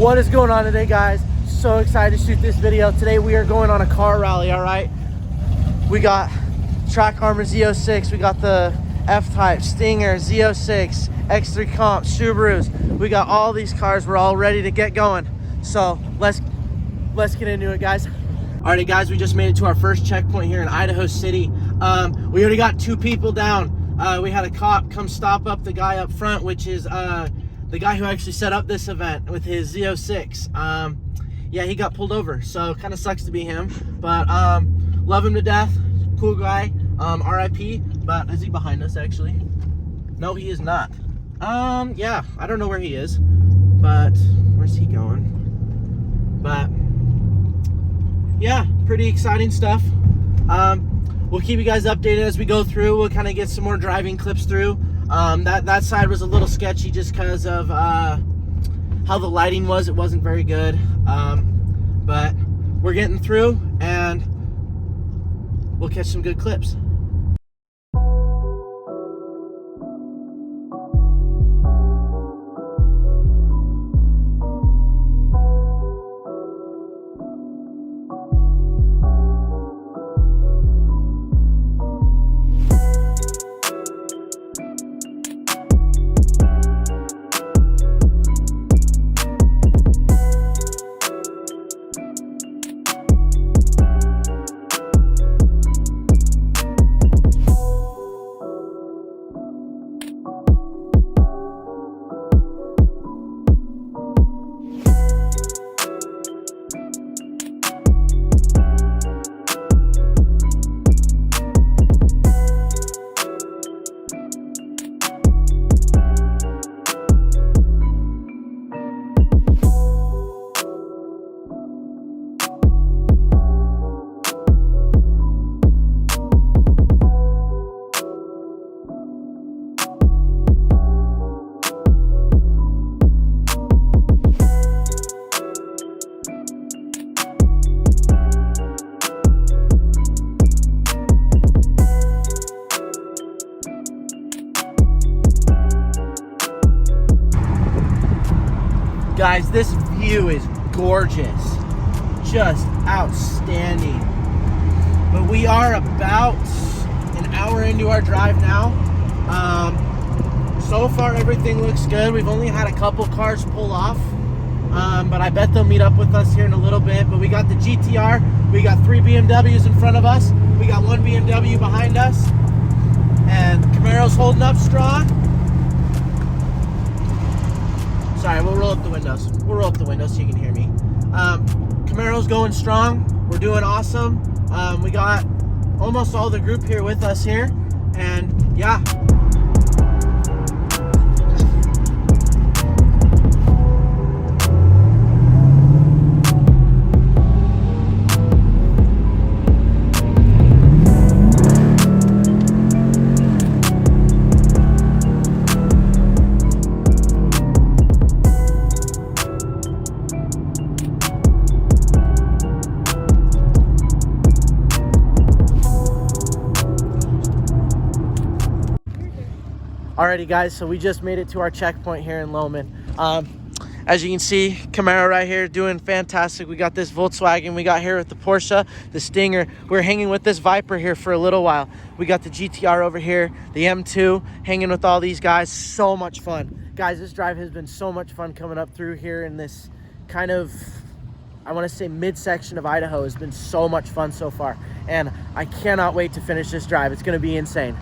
What is going on today, guys? So excited to shoot this video. Today we are going on a car rally, all right? We got Track Armor Z06, we got the F-Type, Stinger, Z06, X3 Comp, Subarus. We got all these cars. We're all ready to get going. So let's get into it, guys. Alrighty, guys, we just made it to our first checkpoint here in Idaho City. We already got 2 people down. We had a cop come stop up the guy up front, which is the guy who actually set up this event with his Z06. Yeah, he got pulled over, so kind of sucks to be him, but love him to death. Cool guy. RIP. But is he behind us actually? No, he is not. Yeah, I don't know where he is, but where's he going? But yeah, pretty exciting stuff. We'll keep you guys updated as we go through. We'll kind of get some more driving clips through. That side was a little sketchy just because of how the lighting was. It wasn't very good, but we're getting through and we'll catch some good clips. Guys, this view is gorgeous, just outstanding. But we are about an hour into our drive now. So far everything looks good. We've only had a couple cars pull off, but I bet they'll meet up with us here in a little bit. But we got the GTR, we got 3 BMWs in front of us, we got 1 BMW behind us, and Camaro's holding up strong. Sorry, we'll roll up the windows. We'll roll up the windows so you can hear me. Camaro's going strong. We're doing awesome. We got almost all the group here with us here. And yeah. Alrighty, guys, so we just made it to our checkpoint here in Lohman. As you can see, Camaro right here doing fantastic. We got this Volkswagen, we got here with the Porsche, the Stinger. We're hanging with this Viper here for a little while. We got the GTR over here, the M2, hanging with all these guys. So much fun. Guys, this drive has been so much fun coming up through here in this kind of, I want to say, midsection of Idaho. Has been so much fun so far, and I cannot wait to finish this drive. It's going to be insane.